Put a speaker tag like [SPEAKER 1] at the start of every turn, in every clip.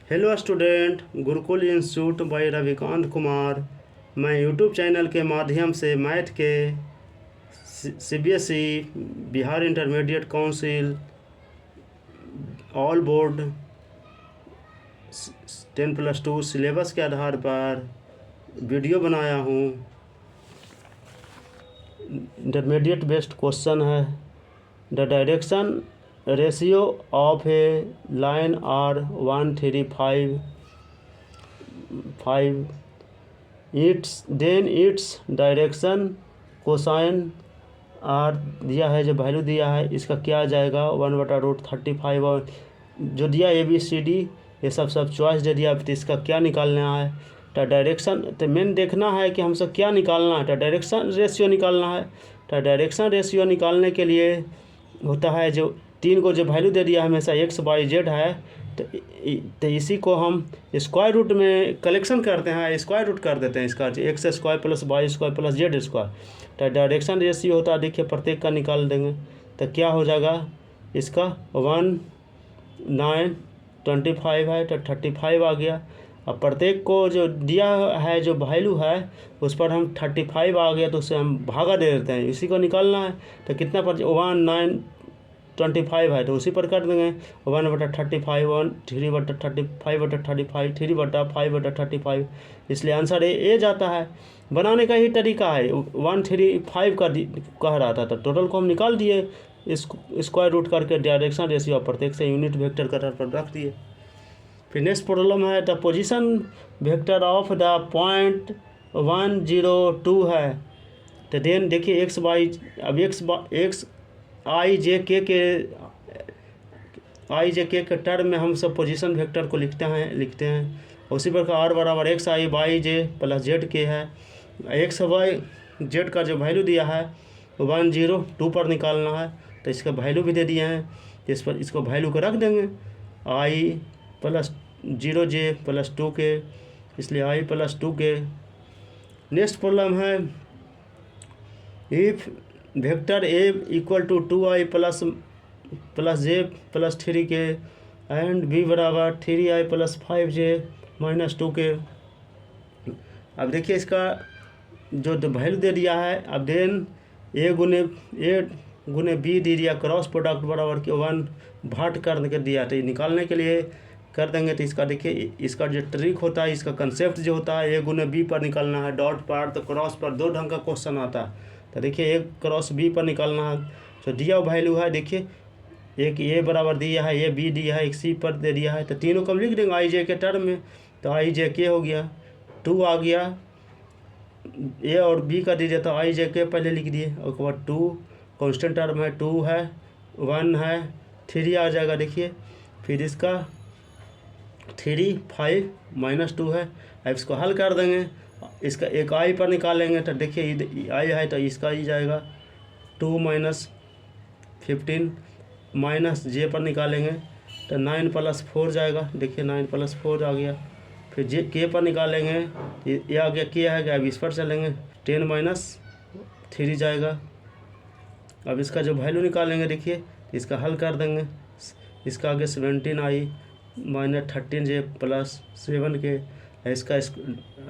[SPEAKER 1] Hello student, Gurukul institute by Ravikant Kumar. मैं YouTube channel के माध्यम से मैथ के CBSE, Bihar intermediate council, all board 10+2 syllabus के आधार पर वीडियो बनाया हूँ। इंटरमीडिएट बेस्ड क्वेश्चन है। The direction ratio of a line are 135 its direction cosine are दिया है, जो वैल्यू दिया है इसका क्या आ जाएगा 1/√35। और जो दिया ABCD ये सब चॉइस दे दिया, तो इसका क्या निकालना है। तो डायरेक्शन तो मेन देखना है कि हमसे क्या निकालना है। तो डायरेक्शन रेशियो निकालना है। तो डायरेक्शन रेशियो निकालने के लिए होता है, जो तीन को जो वैल्यू दे दिया हमेशा XYZ है, तो इसी को हम स्क्वायर रूट में कलेक्शन करते हैं, स्क्वायर रूट कर देते हैं इसका, x² + y² + z²। तो डायरेक्शन रेशियो होता है, देखिए प्रत्येक का निकाल देंगे तो क्या हो जाएगा, इसका 1/925 है तो 35 आ गया। अब प्रत्येक को जो दिया है, जो वैल्यू है उस पर हम 35 आ गया तो उससे हम भागा दे देते हैं, इसी को निकालना है। तो कितना पर 1/925 है तो उसी पर कर देंगे 1/35, 3/35, 3/5/35, इसलिए आंसर ए जाता है। बनाने का ही तरीका है, 135 का कह रहा था तो टोटल को हम निकाल दिए, स्क्वायर रूट करके डायरेक्शन रेशियो प्रत्येक से यूनिट वेक्टर कटर पर रख दिए। फिर नेक्स्ट प्रॉब्लम है, the position vector of the point 102 है। तो देन देखिए एक्स वाई, अब एक्स आई जे के टर्म में हम सब पोजीशन वेक्टर को लिखते हैं। उसी प्रकार R = XI/J + ZK है। XY/Z का जो वैल्यू दिया है 102 पर निकालना है, तो इसका वैल्यू भी दे दिए हैं, इस पर इसको वैल्यू को रख देंगे I + 0J + 2K, इसलिए I + 2K। नेक्स्ट प्रॉब्लम है, if vector A = 2I + J + 3K and B = 3I + 5J - 2K। अब देखिए इसका जो वैल्यू दे दिया है, अब देन A गुने B दे दिया, क्रॉस प्रोडक्ट बराबर के 1 भाट कर दिया। तो निकालने के लिए कर देंगे, तो इसका देखिए इसका जो ट्रिक होता है, इसका कंसेप्ट जो होता है, A गुने B पर निकालना है डॉट पर, तो क्रॉस पर दो ढंग का क्वेश्चन आता है। तो देखिए A क्रॉस B पर निकालना है, तो दिया वैल्यू है, देखिए एक A बराबर दिया है, A B दिया है, एक C पर दे दिया है, तो तीनों को हम लिख देंगे IJ के टर्म में। तो IJK हो गया, 2 आ गया, A और B का दे दिया तो IJK पहले लिख दिए, और उसके बाद 2 कॉन्स्टेंट टर्म है, 2 है, 1 है, 3 आ जाएगा। देखिए फिर इसका 3, 5 - 2 है। अब इसको हल कर देंगे, इसका एक I पर निकालेंगे, तो देखिए I है तो इसका ही जाएगा 2 - 15 -J पर निकालेंगे तो 9 + 4 जाएगा। देखिए 9 + 4 आ गया। फिर K पर निकालेंगे, ये आ गया K है, अब इस पर चलेंगे 10 - 3 जाएगा। अब इसका जो वैल्यू निकालेंगे, देखिए इसका हल कर देंगे, इसका आगे 17I - 13J + 7K, इसका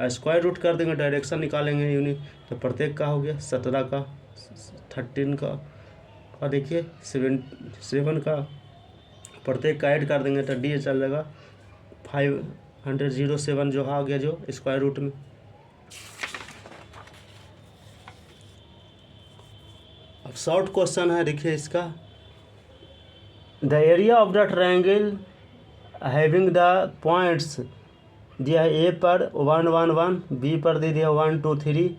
[SPEAKER 1] स्क्वायर रूट कर देंगे, डायरेक्शन निकालेंगे यूनिट, तो प्रत्येक का हो गया 17 का, 13 का, और देखिए 7 का, प्रत्येक का ऐड कर देंगे तो D चल जाएगा 507 जो आ गया, जो स्क्वायर रूट में। अब शॉर्ट क्वेश्चन है, देखिए इसका, the area of the triangle having the points दिया है, A पर 1 1 1, B पर दे दिया 1 2 3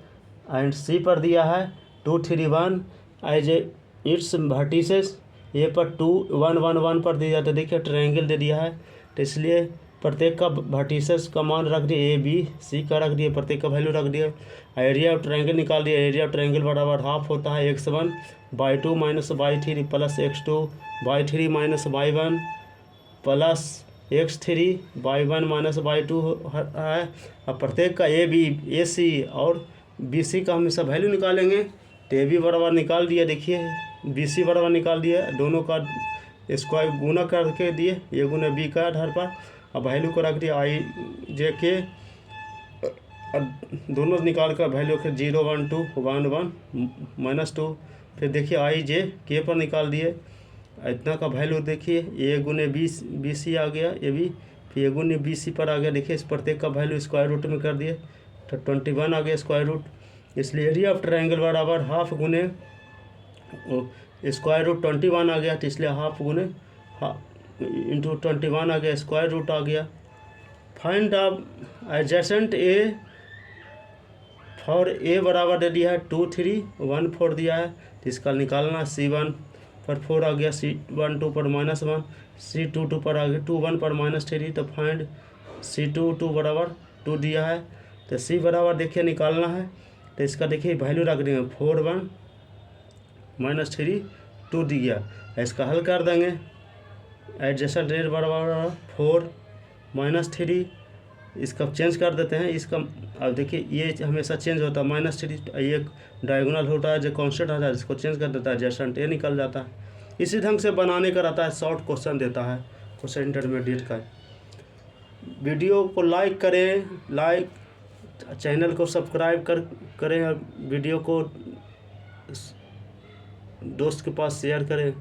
[SPEAKER 1] एंड C पर दिया है 2 3 1 एज इट्स वर्टिसेस। A पर 2 1 1 1 पर दिया, तो देखिए ट्रायंगल दे दिया है, तो इसलिए प्रत्येक का वर्टिसेस का मान रख दिए, A B C का रख दिए, प्रत्येक का वैल्यू रख दिया। एरिया ऑफ ट्रायंगल निकाल दिया, एरिया ऑफ ट्रायंगल बराबर हाफ होता है x1/2 - y3 + x2/3 - y1 plus x3/1 - y2 है। अब प्रत्येक का AC और BC का हमेशा वैल्यू निकालेंगे, तो AB बराबर निकाल दिया, देखिए BC बराबर निकाल दिया, दोनों का स्क्वायर गुना करके दिए, A गुना B का आधार पर, अब वैल्यू को रख दिया आई जे के, दोनों निकाल कर वैल्यू के 0 1 2 1 1 -2, फिर देखिए आई जे के पर निकाल दिए, इतना का वैल्यू देखिए ए गुने बी सी आ गया ए बी, फिर ए गुने बी सी पर आ गया। देखिए इस प्रत्येक का वैल्यू स्क्वायर रूट में कर दिए तो 21 आ गया स्क्वायर रूट। इसलिए एरिया ऑफ ट्रायंगल बराबर हाफ गुने स्क्वायर रूट 21 आ गया, तो इसलिए हाफ गुने इंटू 21 आ गया, स्क्वायर रूट आ गया। Find the adjacent A, for a बराबर दे दिया है 2 3 1 4 दिया है, तो इसका निकालना C1 पर 4 आ गया, C1 2 पर -1, C2 2 पर आ गया 2 1 पर -3, तो फाइंड C2 2 बराबर 2 दिया है, तो C बराबर देखिए निकालना है, तो इसका देखिए वैल्यू रख देंगे 4 1 -3 2 दिया, इसका हल कर देंगे। एडजेसेंट ए बराबर 4 -3, इसका चेंज कर देते हैं इसका। अब देखिए ये हमेशा चेंज होता है -3, ये डायगोनल होता है जो कांस्टेंट आता है, इसको चेंज कर देता है, एडजेसेंट ए निकल जाता है। इसी ढंग से बनाने का रहता है, शॉर्ट क्वेश्चन देता है क्वेश्चन इंटरमीडिएट का। वीडियो को लाइक करें, चैनल को सब्सक्राइब करें और वीडियो को दोस्त के पास शेयर करें।